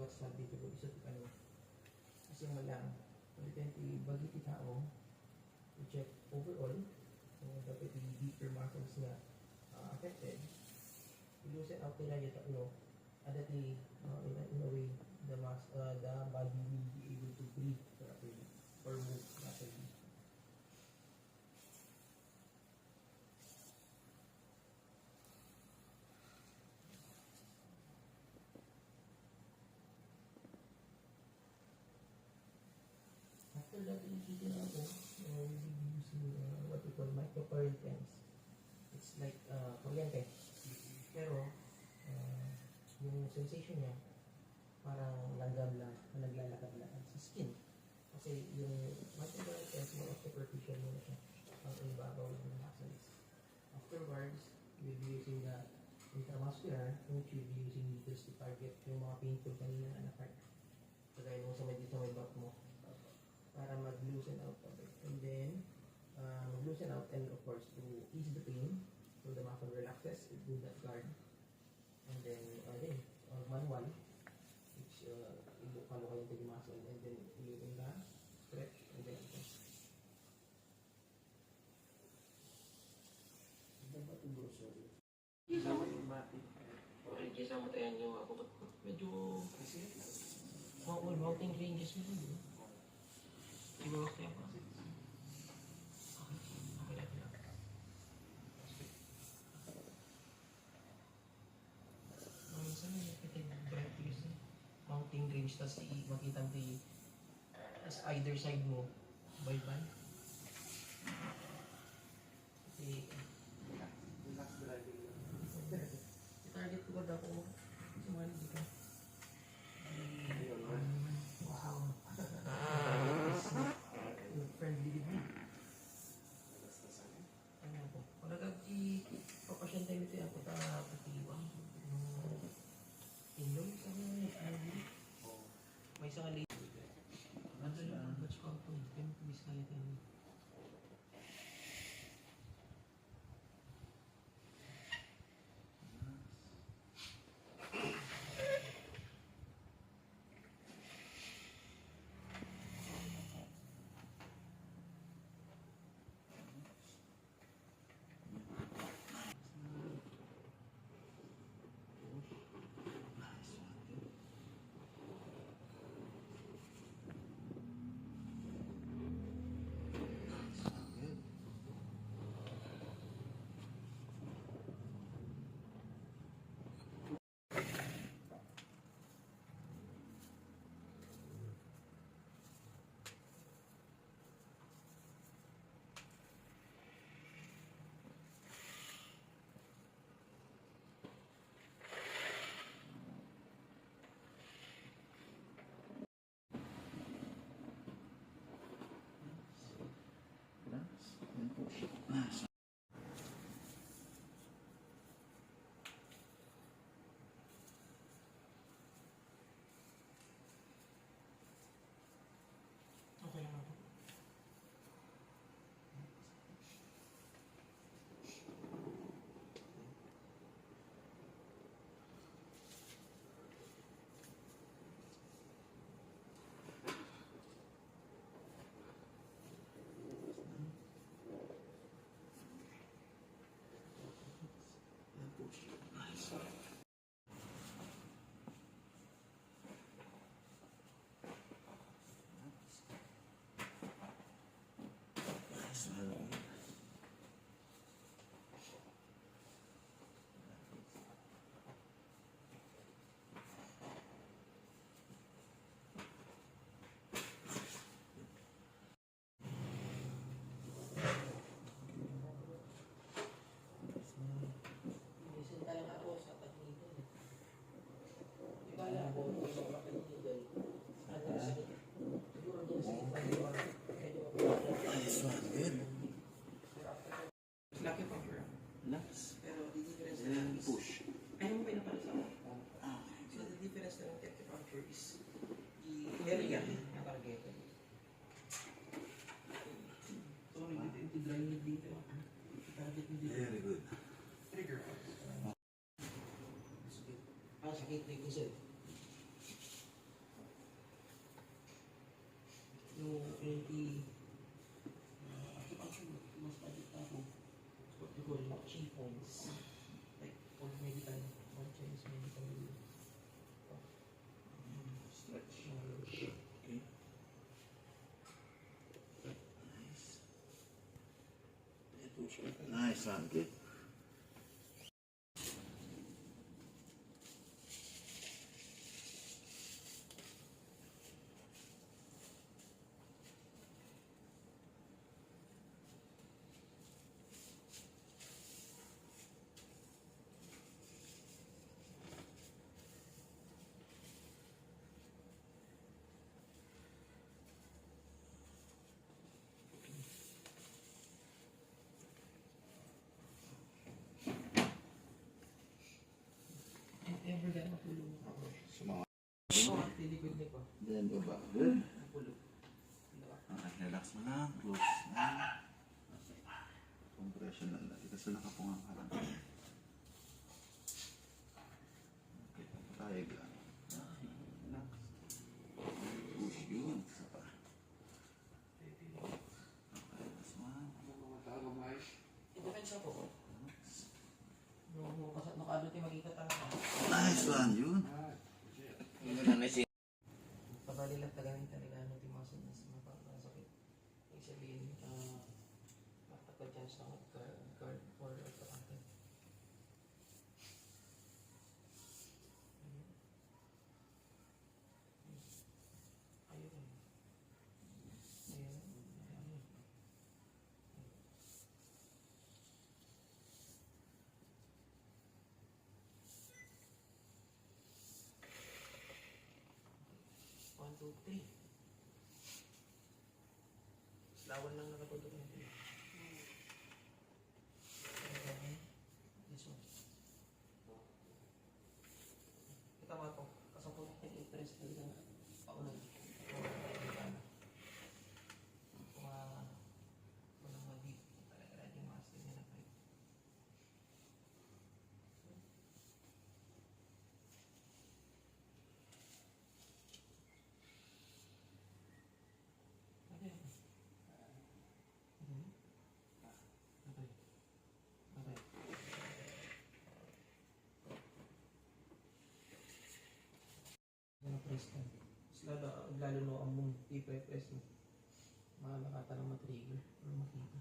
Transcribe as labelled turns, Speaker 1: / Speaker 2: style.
Speaker 1: what's not dito ko isa ano kasi malang pwede bagi tao i-check overall kung dapat yung deeper muscles nga affected i-loosen out nila yung tatlo and that in a way the body will be able to breathe properly or move naturally. After that, iisipin natin, we'll be using what we call microcurrent lens. It's like kuryente. Pero, yung sensation niya, parang langgam lang na naglalakad lang sa skin. Kasi yung microcurrent lens, more superficial muna siya. Ang ibabaw lang ng muscles. Afterwards, we'll be using the intramuscular, which we'll be using needles to target yung mga painful kanina na part. Kagaya mo sa dito may back mo. Para mag-loosen out of it. And then, loosen out and of course to ease the pain so the muscle relaxes, it do that guard. And then, manual, which follow kayo into the muscle and then you in the stretch and then dapat yung brochure. Isama yung bati. Okay, isama tayo yung ako. Medyo all mountain ranges mo din. Siguro kaya pa. Okay lang. Minsan drive to use mountain range tapos makita mo tas either side mo bye-bye. Kasi relax driving lang. Target ko ba ako sumali dito? Wow. Friendly with me. Ano po? Wala papasyente ito yung puta patiwang. Inom sa mga may isang alay. Ano yung batch ko ito? Kaya mabis kaya ito. Nice. Okay lang ako. Push. Ayaw mo pinapalasaw. So the difference ng acupuncture is the area na targeted. So dito dry need dito. Target mo dito. Very good. Trigger. Sakit. Sakit na kusod.
Speaker 2: Nice one. Good.
Speaker 1: If ever na matulog ako.
Speaker 2: Sa mga
Speaker 1: Ito, tilikod nito.
Speaker 2: then baba. Good.
Speaker 1: Napulog.
Speaker 2: Okay, relax mo lang. Close na. Okay. Compression lang natin kasi nakapunga ka lang. Okay, tayo lang. Relax. Push yun. Isa pa. Okay, last one.
Speaker 1: Indefensa po. Nakadot yung mag-ikat ang
Speaker 2: Nice one. Yun.
Speaker 1: kabali lang tagamin talaga ano yung mga sunas mapapasakit. Ibig sabihin, matakot dyan sa guard for orthopathy. Ayun. Ayun. Ayun. 1, 2, 3. Lawan lang nakatulog nito. Okay. This one. Kita mo ito. Kasapot natin i-press talaga na paunan. Walang mag-deep. Talaga yung master niya na kayo. Okay. Okay. Okay. Press ka. Lalo no ang mong i-press mo. Makakata ng matrigger or makita.